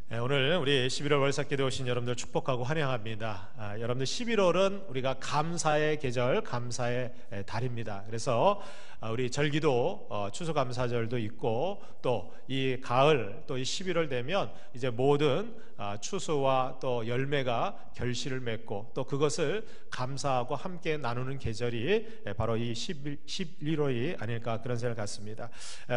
오늘 우리 11월 월삭기도 오신 여러분들 축복하고 환영합니다. 여러분들 11월은 우리가 감사의 계절, 감사의 달입니다. 그래서 우리 절기도 추수감사절도 있고 또 이 가을 또 이 11월 되면 이제 모든 추수와 또 열매가 결실을 맺고 또 그것을 감사하고 함께 나누는 계절이 바로 이 11월이 아닐까 그런 생각을 갖습니다.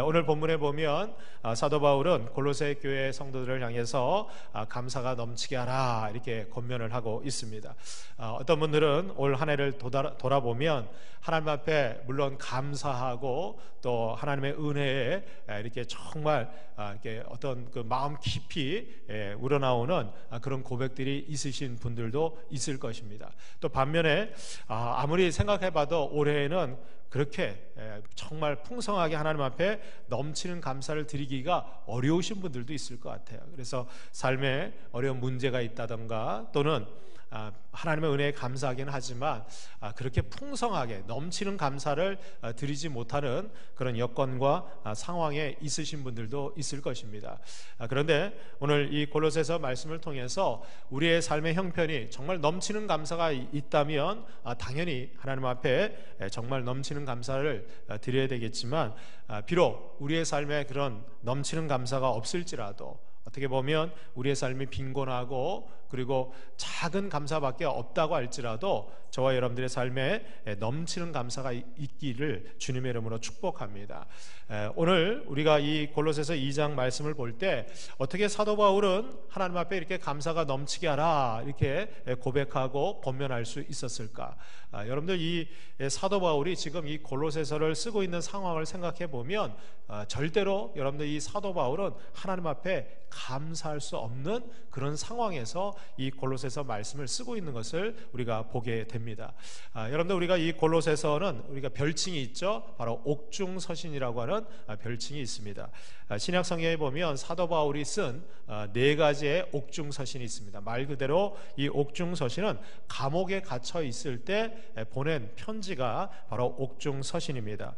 오늘 본문에 보면 사도 바울은 골로새 교회 성도들을 향해서 감사가 넘치게 하라 이렇게 권면을 하고 있습니다. 어떤 분들은 올 한 해를 돌아보면 하나님 앞에 물론 감사하고 또 하나님의 은혜에 이렇게 정말 이렇게 어떤 그 마음 깊이 우러나오는 그런 고백들이 있으신 분들도 있을 것입니다. 또 반면에 아무리 생각해봐도 올해에는 그렇게 정말 풍성하게 하나님 앞에 넘치는 감사를 드리기가 어려우신 분들도 있을 것 같아요. 그래서 삶에 어려운 문제가 있다던가 또는 하나님의 은혜에 감사하기는 하지만 그렇게 풍성하게 넘치는 감사를 드리지 못하는 그런 여건과 상황에 있으신 분들도 있을 것입니다. 그런데 오늘 이 골로새서 말씀을 통해서 우리의 삶의 형편이 정말 넘치는 감사가 있다면 당연히 하나님 앞에 정말 넘치는 감사를 드려야 되겠지만 비록 우리의 삶에 그런 넘치는 감사가 없을지라도 어떻게 보면 우리의 삶이 빈곤하고 그리고 작은 감사밖에 없다고 할지라도 저와 여러분들의 삶에 넘치는 감사가 있기를 주님의 이름으로 축복합니다. 오늘 우리가 이 골로새서 2장 말씀을 볼 때 어떻게 사도 바울은 하나님 앞에 이렇게 감사가 넘치게 하라 이렇게 고백하고 권면할 수 있었을까? 여러분들 이 사도 바울이 지금 이 골로새서를 쓰고 있는 상황을 생각해 보면 절대로 여러분들 이 사도 바울은 하나님 앞에 감사할 수 없는 그런 상황에서 이 골로새서 말씀을 쓰고 있는 것을 우리가 보게 됩니다. 여러분들 우리가 이 골로새서는 우리가 별칭이 있죠. 바로 옥중서신이라고 하는 별칭이 있습니다. 신약 성경에 보면 사도 바울이 쓴 네 가지의 옥중서신이 있습니다. 말 그대로 이 옥중서신은 감옥에 갇혀 있을 때 보낸 편지가 바로 옥중서신입니다.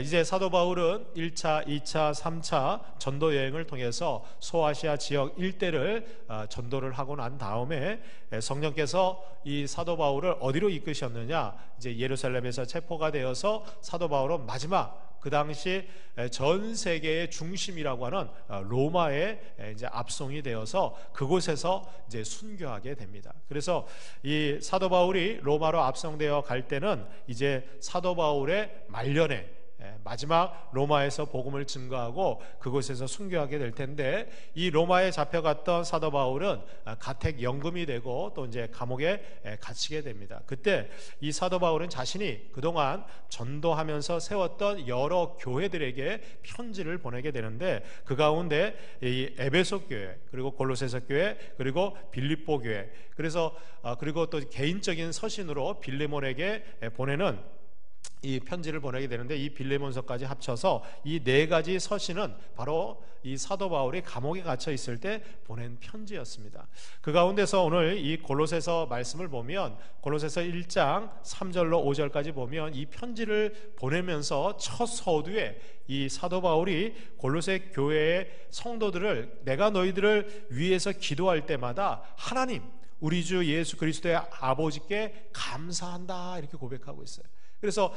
이제 사도 바울은 1차, 2차, 3차 전도 여행을 통해서 소아시아 지역 일대를 전도를 하고 난 다음에 성령께서 이 사도 바울을 어디로 이끄셨느냐, 이제 예루살렘에서 체포가 되어서 사도 바울은 마지막 그 당시 전 세계의 중심이라고 하는 로마에 이제 압송이 되어서 그곳에서 이제 순교하게 됩니다. 그래서 이 사도 바울이 로마로 압송되어 갈 때는 이제 사도 바울의 말년에 마지막 로마에서 복음을 증거하고 그곳에서 순교하게 될 텐데 이 로마에 잡혀갔던 사도 바울은 가택연금이 되고 또 이제 감옥에 갇히게 됩니다. 그때 이 사도 바울은 자신이 그동안 전도하면서 세웠던 여러 교회들에게 편지를 보내게 되는데 그 가운데 이 에베소 교회 그리고 골로새서 교회 그리고 빌립보 교회 그리고 또 개인적인 서신으로 빌레몬에게 보내는 이 편지를 보내게 되는데 이 빌레몬서까지 합쳐서 이 네 가지 서신은 바로 이 사도 바울이 감옥에 갇혀 있을 때 보낸 편지였습니다. 그 가운데서 오늘 이 골로새서 말씀을 보면 골로새서 1장 3절로 5절까지 보면 이 편지를 보내면서 첫 서두에 이 사도 바울이 골로새 교회의 성도들을 내가 너희들을 위해서 기도할 때마다 하나님 우리 주 예수 그리스도의 아버지께 감사한다 이렇게 고백하고 있어요. 그래서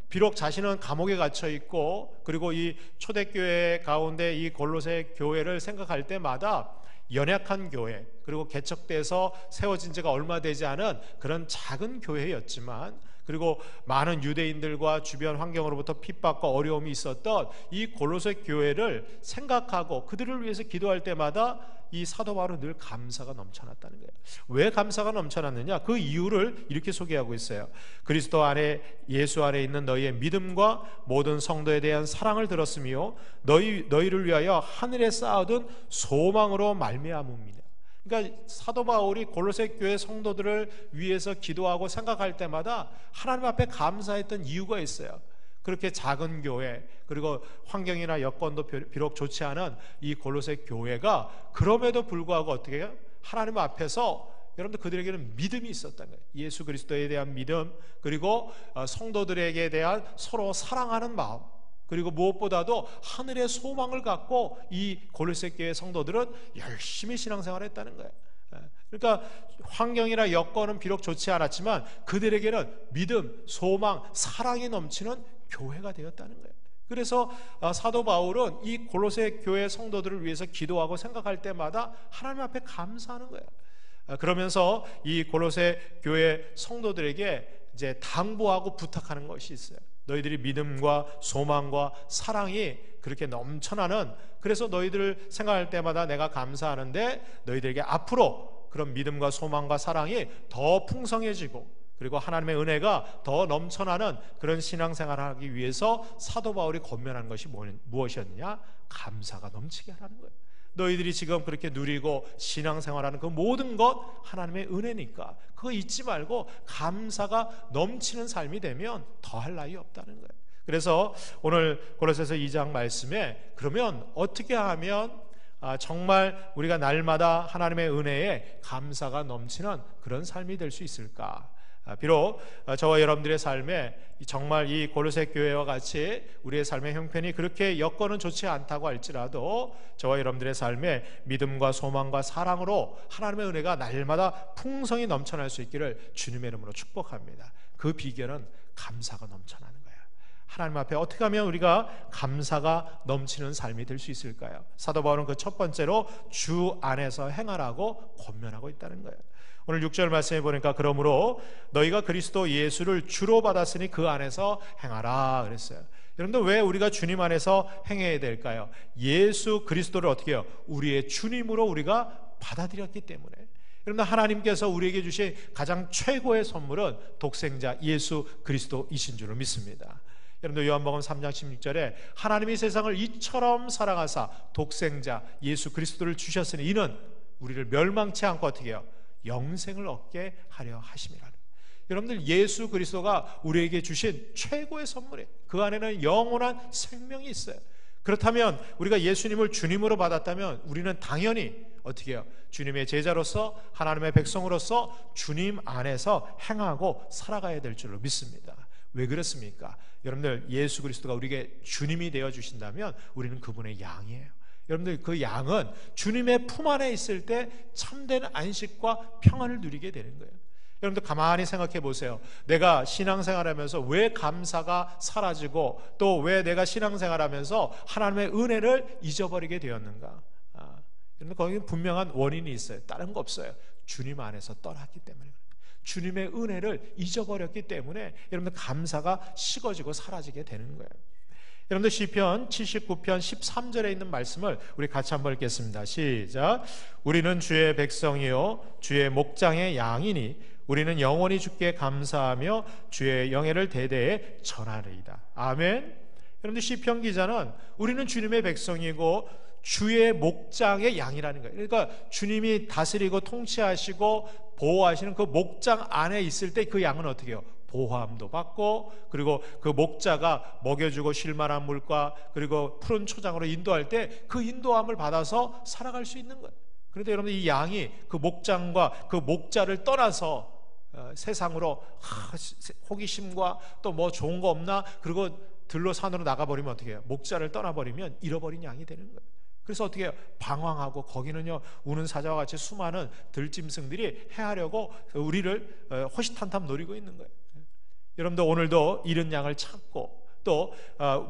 비록 자신은 감옥에 갇혀 있고 그리고 이 초대교회 가운데 이 골로새 교회를 생각할 때마다 연약한 교회 그리고 개척돼서 세워진 지가 얼마 되지 않은 그런 작은 교회였지만 그리고 많은 유대인들과 주변 환경으로부터 핍박과 어려움이 있었던 이 골로새 교회를 생각하고 그들을 위해서 기도할 때마다 이 사도 바울은 늘 감사가 넘쳐났다는 거예요. 왜 감사가 넘쳐났느냐? 그 이유를 이렇게 소개하고 있어요. 그리스도 안에 예수 안에 있는 너희의 믿음과 모든 성도에 대한 사랑을 들었으며 너희를 위하여 하늘에 쌓아둔 소망으로 말미암음이라. 그러니까 사도 바울이 골로새 교회 성도들을 위해서 기도하고 생각할 때마다 하나님 앞에 감사했던 이유가 있어요. 그렇게 작은 교회 그리고 환경이나 여건도 비록 좋지 않은 이 골로새 교회가 그럼에도 불구하고 어떻게 해요? 하나님 앞에서 여러분들 그들에게는 믿음이 있었다는 거예요. 예수 그리스도에 대한 믿음 그리고 성도들에게 대한 서로 사랑하는 마음 그리고 무엇보다도 하늘의 소망을 갖고 이 골로새 교회 성도들은 열심히 신앙생활을 했다는 거예요. 그러니까 환경이나 여건은 비록 좋지 않았지만 그들에게는 믿음, 소망, 사랑이 넘치는 교회가 되었다는 거예요. 그래서 사도 바울은 이 골로새 교회 성도들을 위해서 기도하고 생각할 때마다 하나님 앞에 감사하는 거예요. 그러면서 이 골로새 교회 성도들에게 이제 당부하고 부탁하는 것이 있어요. 너희들이 믿음과 소망과 사랑이 그렇게 넘쳐나는, 그래서 너희들을 생각할 때마다 내가 감사하는데 너희들에게 앞으로 그런 믿음과 소망과 사랑이 더 풍성해지고 그리고 하나님의 은혜가 더 넘쳐나는 그런 신앙생활을 하기 위해서 사도 바울이 권면한 것이 무엇이었느냐? 감사가 넘치게 하라는 거예요. 너희들이 지금 그렇게 누리고 신앙생활하는 그 모든 것 하나님의 은혜니까 그거 잊지 말고 감사가 넘치는 삶이 되면 더할 나위 없다는 거예요. 그래서 오늘 골로새서 2장 말씀에 그러면 어떻게 하면 정말 우리가 날마다 하나님의 은혜에 감사가 넘치는 그런 삶이 될 수 있을까? 비록 저와 여러분들의 삶에 정말 이 골로새 교회와 같이 우리의 삶의 형편이 그렇게 여건은 좋지 않다고 할지라도 저와 여러분들의 삶에 믿음과 소망과 사랑으로 하나님의 은혜가 날마다 풍성히 넘쳐날 수 있기를 주님의 이름으로 축복합니다. 그 비결은 감사가 넘쳐나는 거예요. 하나님 앞에 어떻게 하면 우리가 감사가 넘치는 삶이 될 수 있을까요? 사도 바울은 그 첫 번째로 주 안에서 행하라고 권면하고 있다는 거예요. 오늘 6절 말씀해 보니까 그러므로 너희가 그리스도 예수를 주로 받았으니 그 안에서 행하라 그랬어요. 여러분들 왜 우리가 주님 안에서 행해야 될까요? 예수 그리스도를 어떻게 해요? 우리의 주님으로 우리가 받아들였기 때문에. 여러분들 하나님께서 우리에게 주신 가장 최고의 선물은 독생자 예수 그리스도이신 줄을 믿습니다. 여러분들 요한복음 3장 16절에 하나님이 세상을 이처럼 사랑하사 독생자 예수 그리스도를 주셨으니 이는 우리를 멸망치 않고 어떻게 해요? 영생을 얻게 하려 하심이라는. 여러분들 예수 그리스도가 우리에게 주신 최고의 선물이에요. 그 안에는 영원한 생명이 있어요. 그렇다면 우리가 예수님을 주님으로 받았다면 우리는 당연히 어떻게 해요? 주님의 제자로서 하나님의 백성으로서 주님 안에서 행하고 살아가야 될 줄로 믿습니다. 왜 그렇습니까? 여러분들 예수 그리스도가 우리에게 주님이 되어 주신다면 우리는 그분의 양이에요. 여러분들 그 양은 주님의 품 안에 있을 때 참된 안식과 평안을 누리게 되는 거예요. 여러분들 가만히 생각해 보세요. 내가 신앙생활하면서 왜 감사가 사라지고 또 왜 내가 신앙생활하면서 하나님의 은혜를 잊어버리게 되었는가? 여러분들 거기 분명한 원인이 있어요. 다른 거 없어요. 주님 안에서 떠났기 때문에. 주님의 은혜를 잊어버렸기 때문에 여러분들 감사가 식어지고 사라지게 되는 거예요. 여러분들 시편 79편 13절에 있는 말씀을 우리 같이 한번 읽겠습니다. 시작. 우리는 주의 백성이요 주의 목장의 양이니 우리는 영원히 주께 감사하며 주의 영예를 대대에 전하리이다. 아멘. 여러분들 시편 기자는 우리는 주님의 백성이고 주의 목장의 양이라는 거예요. 그러니까 주님이 다스리고 통치하시고 보호하시는 그 목장 안에 있을 때 그 양은 어떻게 해요? 보호함도 받고 그리고 그 목자가 먹여주고 쉴만한 물과 그리고 푸른 초장으로 인도할 때 그 인도함을 받아서 살아갈 수 있는 거예요. 그런데 여러분 이 양이 그 목장과 그 목자를 떠나서 세상으로 호기심과 또 뭐 좋은 거 없나 그리고 들로 산으로 나가버리면 어떻게 해요? 목자를 떠나버리면 잃어버린 양이 되는 거예요. 그래서 어떻게 해요? 방황하고 거기는요 우는 사자와 같이 수많은 들짐승들이 해하려고 우리를 호시탐탐 노리고 있는 거예요. 여러분들 오늘도 잃은 양을 찾고 또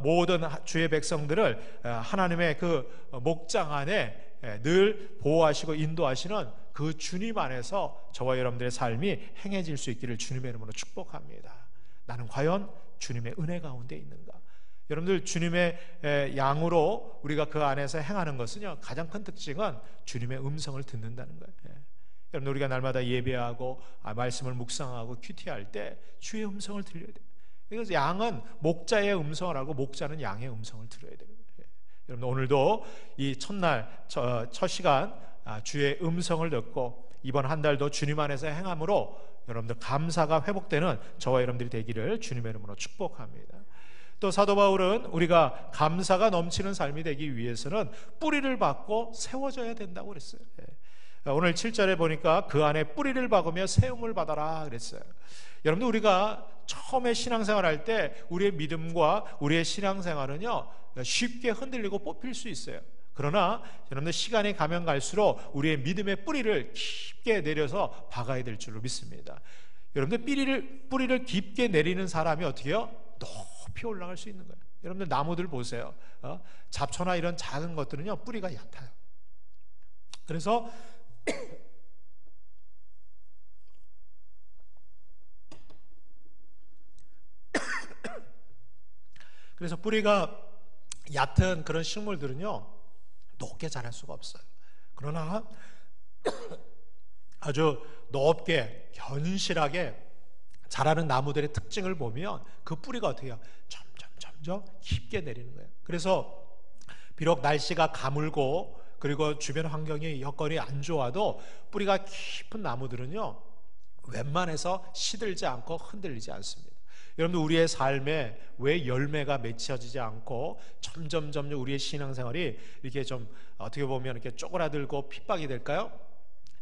모든 주의 백성들을 하나님의 그 목장 안에 늘 보호하시고 인도하시는 그 주님 안에서 저와 여러분들의 삶이 행해질 수 있기를 주님의 이름으로 축복합니다. 나는 과연 주님의 은혜 가운데 있는가? 여러분들 주님의 양으로 우리가 그 안에서 행하는 것은요 가장 큰 특징은 주님의 음성을 듣는다는 거예요. 여러분 우리가 날마다 예배하고 말씀을 묵상하고 큐티할 때 주의 음성을 들려야 돼요. 그래서 양은 목자의 음성을 알고 목자는 양의 음성을 들어야 되는 거예요. 여러분 오늘도 이 첫날 첫 시간 주의 음성을 듣고 이번 한 달도 주님 안에서 행함으로 여러분들 감사가 회복되는 저와 여러분들이 되기를 주님의 이름으로 축복합니다. 또 사도 바울은 우리가 감사가 넘치는 삶이 되기 위해서는 뿌리를 받고 세워져야 된다고 그랬어요. 오늘 7절에 보니까 그 안에 뿌리를 박으며 세움을 받아라 그랬어요. 여러분들, 우리가 처음에 신앙생활 할 때 우리의 믿음과 우리의 신앙생활은요 쉽게 흔들리고 뽑힐 수 있어요. 그러나 여러분들, 시간이 가면 갈수록 우리의 믿음의 뿌리를 깊게 내려서 박아야 될 줄로 믿습니다. 여러분들, 뿌리를 깊게 내리는 사람이 어떻게 해요? 높이 올라갈 수 있는 거예요. 여러분들, 나무들 보세요. 잡초나 이런 작은 것들은요 뿌리가 얕아요. 그래서 뿌리가 얕은 그런 식물들은요 높게 자랄 수가 없어요. 그러나 아주 높게 견실하게 자라는 나무들의 특징을 보면 그 뿌리가 어떻게 해요? 점점 깊게 내리는 거예요. 그래서 비록 날씨가 가물고 그리고 주변 환경이 여건이 안 좋아도 뿌리가 깊은 나무들은요 웬만해서 시들지 않고 흔들리지 않습니다. 여러분들, 우리의 삶에 왜 열매가 맺혀지지 않고 점점 우리의 신앙생활이 이렇게 좀 어떻게 보면 이렇게 쪼그라들고 핍박이 될까요?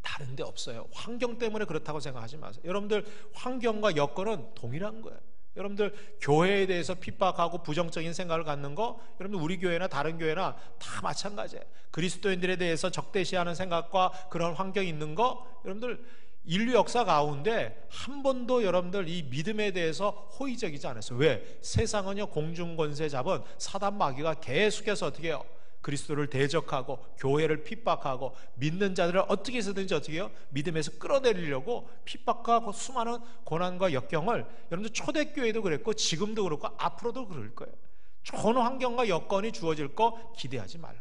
다른 데 없어요. 환경 때문에 그렇다고 생각하지 마세요. 여러분들, 환경과 여건은 동일한 거예요. 여러분들, 교회에 대해서 핍박하고 부정적인 생각을 갖는 거, 여러분들 우리 교회나 다른 교회나 다 마찬가지예요. 그리스도인들에 대해서 적대시하는 생각과 그런 환경이 있는 거, 여러분들 인류 역사 가운데 한 번도 여러분들 이 믿음에 대해서 호의적이지 않았어요. 왜? 세상은요 공중권세 잡은 사단 마귀가 계속해서 어떻게 해요? 그리스도를 대적하고 교회를 핍박하고 믿는 자들을 어떻게 해서든지 어떻게 해요? 믿음에서 끌어내리려고 핍박하고 수많은 고난과 역경을, 여러분들 초대교회도 그랬고 지금도 그렇고 앞으로도 그럴 거예요. 좋은 환경과 여건이 주어질 거 기대하지 말라.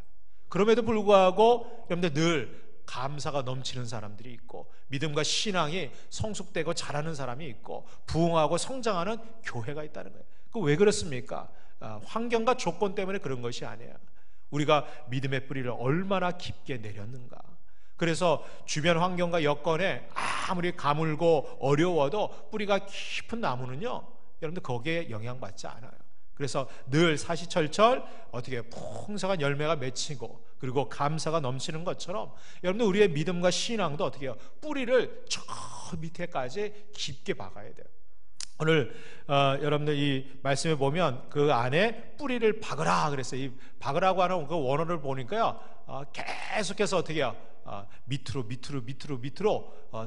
그럼에도 불구하고 여러분들 늘 감사가 넘치는 사람들이 있고 믿음과 신앙이 성숙되고 자라는 사람이 있고 부흥하고 성장하는 교회가 있다는 거예요. 그 왜 그렇습니까? 환경과 조건 때문에 그런 것이 아니에요. 우리가 믿음의 뿌리를 얼마나 깊게 내렸는가. 그래서 주변 환경과 여건에 아무리 가물고 어려워도 뿌리가 깊은 나무는요 여러분들 거기에 영향받지 않아요. 그래서 늘 사시철철 어떻게 풍성한 열매가 맺히고 그리고 감사가 넘치는 것처럼 여러분들 우리의 믿음과 신앙도 어떻게 해요? 뿌리를 저 밑에까지 깊게 박아야 돼요. 오늘 여러분들 이 말씀에 보면 그 안에 뿌리를 박으라 그랬어요. 이 박으라고 하는 그 원어를 보니까요 계속해서 어떻게 해요? 밑으로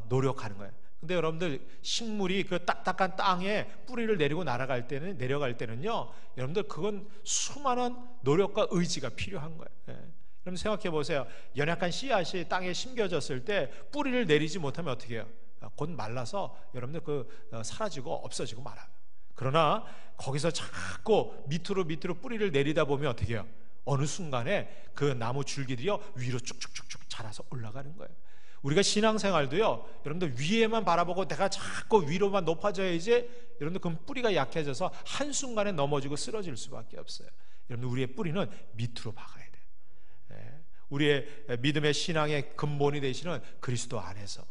노력하는 거예요. 근데 여러분들 식물이 그 딱딱한 땅에 뿌리를 내리고 내려갈 때는요 여러분들 그건 수많은 노력과 의지가 필요한 거예요. 여러분 생각해 보세요. 연약한 씨앗이 땅에 심겨졌을 때 뿌리를 내리지 못하면 어떻게 해요? 곧 말라서 여러분들 사라지고 없어지고 말아요. 그러나 거기서 자꾸 밑으로 뿌리를 내리다 보면 어떻게 해요? 어느 순간에 그 나무 줄기들이요 위로 쭉쭉쭉쭉 자라서 올라가는 거예요. 우리가 신앙생활도요 여러분들 위에만 바라보고 내가 자꾸 위로만 높아져야지 여러분들 그 뿌리가 약해져서 한순간에 넘어지고 쓰러질 수밖에 없어요. 여러분들 우리의 뿌리는 밑으로 박아야 돼요. 우리의 믿음의 신앙의 근본이 되시는 그리스도 안에서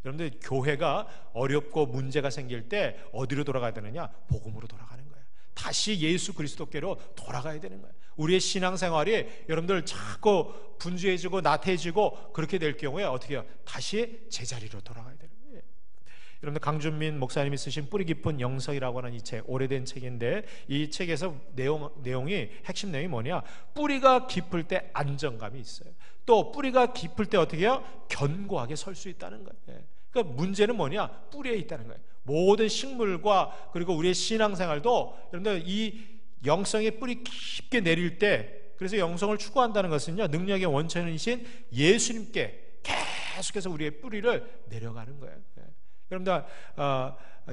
여러분들 교회가 어렵고 문제가 생길 때 어디로 돌아가야 되느냐? 복음으로 돌아가는 거예요. 다시 예수 그리스도께로 돌아가야 되는 거예요. 우리의 신앙생활이 여러분들 자꾸 분주해지고 나태해지고 그렇게 될 경우에 어떻게 해요? 다시 제자리로 돌아가야 되는 거예요. 여러분들 강준민 목사님이 쓰신 뿌리 깊은 영성이라고 하는 이 책, 오래된 책인데 이 책에서 내용이 핵심 내용이 뭐냐? 뿌리가 깊을 때 안정감이 있어요. 또 뿌리가 깊을 때 어떻게 해요? 견고하게 설 수 있다는 거예요. 그러니까 문제는 뭐냐? 뿌리에 있다는 거예요. 모든 식물과 그리고 우리의 신앙생활도 여러분들 이 영성의 뿌리 깊게 내릴 때, 그래서 영성을 추구한다는 것은요 능력의 원천이신 예수님께 계속해서 우리의 뿌리를 내려가는 거예요. 여러분들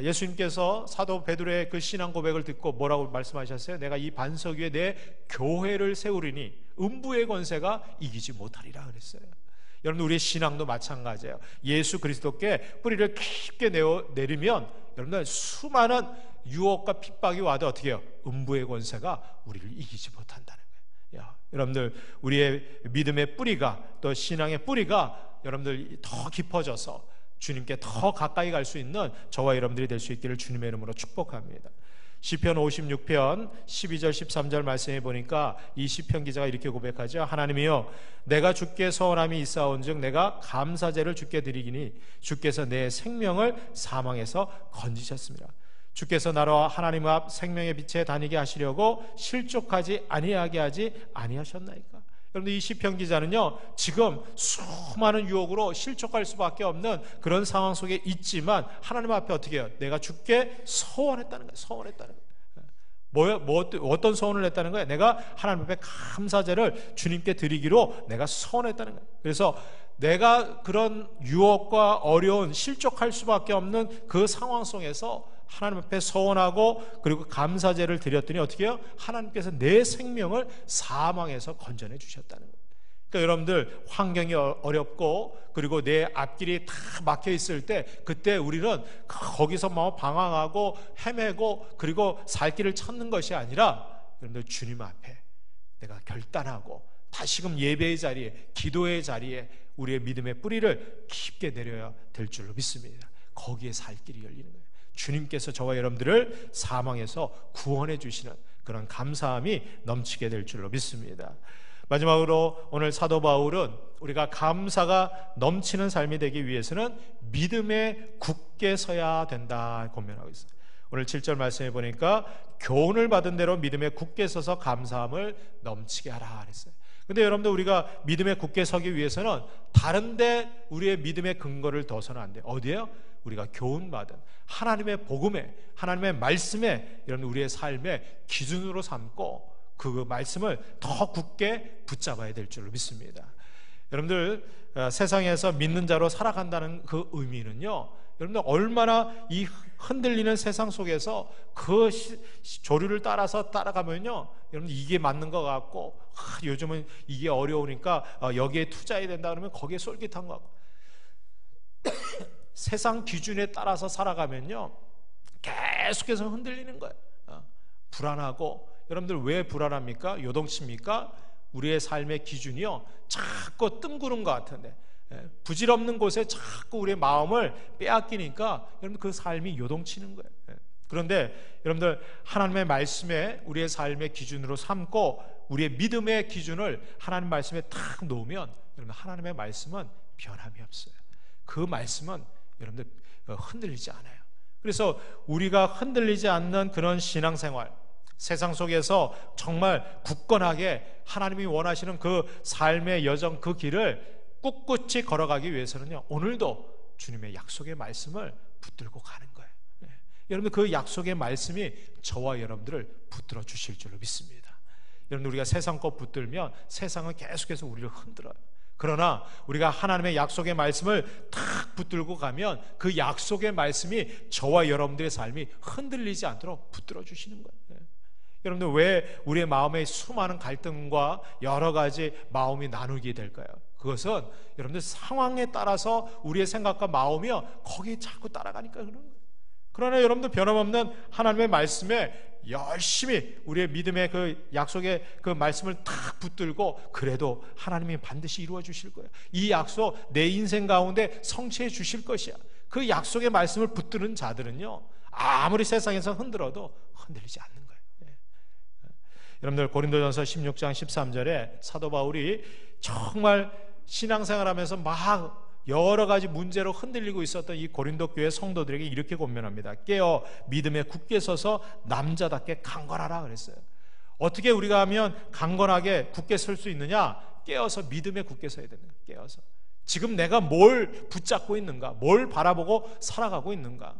예수님께서 사도 베드로의 그 신앙 고백을 듣고 뭐라고 말씀하셨어요? 내가 이 반석 위에 내 교회를 세우리니 음부의 권세가 이기지 못하리라 그랬어요. 여러분 우리의 신앙도 마찬가지예요. 예수 그리스도께 뿌리를 깊게 내리면 여러분들 수많은 유혹과 핍박이 와도 어떻게 해요? 음부의 권세가 우리를 이기지 못한다는 거예요. 여러분들 우리의 믿음의 뿌리가 또 신앙의 뿌리가 여러분들 더 깊어져서 주님께 더 가까이 갈 수 있는 저와 여러분들이 될 수 있기를 주님의 이름으로 축복합니다. 시편 56편 12절 13절 말씀해 보니까 이 시편 기자가 이렇게 고백하죠. 하나님이여, 내가 주께 서원함이 있사온즉 내가 감사제를 주께 드리기니 주께서 내 생명을 사망에서 건지셨습니다. 주께서 나로 하나님 앞 생명의 빛에 다니게 하시려고 실족하지 아니하게 하지 아니하셨나이까. 여러분들, 이 시편 기자는요, 지금 수많은 유혹으로 실족할 수밖에 없는 그런 상황 속에 있지만 하나님 앞에 어떻게 해요? 내가 주께 서원했다는 거예요. 서원했다는 거예요. 어떤 서원을 했다는 거예요? 내가 하나님 앞에 감사제를 주님께 드리기로 내가 서원했다는 거예요. 그래서 내가 그런 유혹과 어려운, 실족할 수밖에 없는 그 상황 속에서 하나님 앞에 서원하고 그리고 감사제를 드렸더니 어떻게 해요? 하나님께서 내 생명을 사망에서 건져내 주셨다는 거예요. 그러니까 여러분들, 환경이 어렵고 그리고 내 앞길이 다 막혀 있을 때, 그때 우리는 거기서 뭐 방황하고 헤매고 그리고 살 길을 찾는 것이 아니라, 여러분들, 주님 앞에 내가 결단하고 다시금 예배의 자리에, 기도의 자리에 우리의 믿음의 뿌리를 깊게 내려야 될 줄로 믿습니다. 거기에 살 길이 열리는 거예요. 주님께서 저와 여러분들을 사망에서 구원해 주시는 그런 감사함이 넘치게 될 줄로 믿습니다. 마지막으로 오늘 사도 바울은 우리가 감사가 넘치는 삶이 되기 위해서는 믿음에 굳게 서야 된다 권면하고 있어요. 오늘 7절 말씀해 보니까 교훈을 받은 대로 믿음에 굳게 서서 감사함을 넘치게 하라 그랬어요. 근데 여러분들, 우리가 믿음에 굳게 서기 위해서는 다른데 우리의 믿음의 근거를 둬서는 안 돼요. 어디에요? 우리가 교훈받은 하나님의 복음에, 하나님의 말씀에 여러분 우리의 삶의 기준으로 삼고 그 말씀을 더 굳게 붙잡아야 될 줄로 믿습니다. 여러분들, 세상에서 믿는 자로 살아간다는 그 의미는요, 여러분들 얼마나 이 흔들리는 세상 속에서 그 조류를 따라서 따라가면요, 여러분 이게 맞는 것 같고, 요즘은 이게 어려우니까 여기에 투자해야 된다 그러면 거기에 쏠깃한 것 같고, 세상 기준에 따라서 살아가면요 계속해서 흔들리는 거예요. 불안하고. 여러분들, 왜 불안합니까? 요동칩니까? 우리의 삶의 기준이요 자꾸 뜸구는 것 같은데, 부질없는 곳에 자꾸 우리의 마음을 빼앗기니까 여러분 그 삶이 요동치는 거예요. 그런데 여러분들, 하나님의 말씀에 우리의 삶의 기준으로 삼고 우리의 믿음의 기준을 하나님 말씀에 탁 놓으면, 여러분 하나님의 말씀은 변함이 없어요. 그 말씀은 여러분들 흔들리지 않아요. 그래서 우리가 흔들리지 않는 그런 신앙생활, 세상 속에서 정말 굳건하게 하나님이 원하시는 그 삶의 여정, 그 길을 꿋꿋이 걸어가기 위해서는요, 오늘도 주님의 약속의 말씀을 붙들고 가는 거예요. 여러분들, 그 약속의 말씀이 저와 여러분들을 붙들어 주실 줄로 믿습니다. 여러분, 우리가 세상 것 붙들면 세상은 계속해서 우리를 흔들어요. 그러나 우리가 하나님의 약속의 말씀을 탁 붙들고 가면 그 약속의 말씀이 저와 여러분들의 삶이 흔들리지 않도록 붙들어 주시는 거예요. 여러분들, 왜 우리의 마음에 수많은 갈등과 여러 가지 마음이 나누게 될까요? 그것은 여러분들 상황에 따라서 우리의 생각과 마음이요 거기에 자꾸 따라가니까 그런 거예요. 그러나 여러분들, 변함없는 하나님의 말씀에 열심히 우리의 믿음의 그 약속의 그 말씀을 탁 붙들고, 그래도 하나님이 반드시 이루어 주실 거예요. 이 약속 내 인생 가운데 성취해 주실 것이야. 그 약속의 말씀을 붙드는 자들은요, 아무리 세상에서 흔들어도 흔들리지 않는 거예요. 여러분들, 고린도전서 16장 13절에 사도 바울이 정말 신앙생활하면서 막 여러 가지 문제로 흔들리고 있었던 이 고린도 교회 성도들에게 이렇게 권면합니다. 깨어 믿음에 굳게 서서 남자답게 강건하라 그랬어요. 어떻게 우리가 하면 강건하게 굳게 설 수 있느냐? 깨어서 믿음에 굳게 서야 되는 거예요. 깨어서 지금 내가 뭘 붙잡고 있는가? 뭘 바라보고 살아가고 있는가?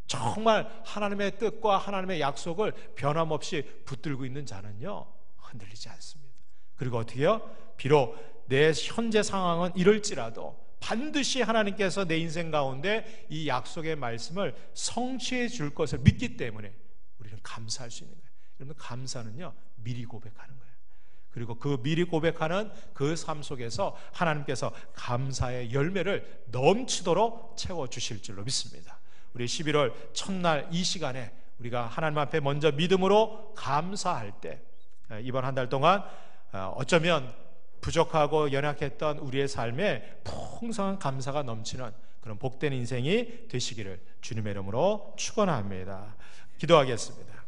정말 하나님의 뜻과 하나님의 약속을 변함없이 붙들고 있는 자는요 흔들리지 않습니다. 그리고 어떻게 해요? 비록 내 현재 상황은 이럴지라도 반드시 하나님께서 내 인생 가운데 이 약속의 말씀을 성취해 줄 것을 믿기 때문에 우리는 감사할 수 있는 거예요. 여러분, 감사는요 미리 고백하는 거예요. 그리고 그 미리 고백하는 그 삶 속에서 하나님께서 감사의 열매를 넘치도록 채워주실 줄로 믿습니다. 우리 11월 첫날 이 시간에 우리가 하나님 앞에 먼저 믿음으로 감사할 때, 이번 한 달 동안 어쩌면 부족하고 연약했던 우리의 삶에 풍성한 감사가 넘치는 그런 복된 인생이 되시기를 주님의 이름으로 축원합니다. 기도하겠습니다.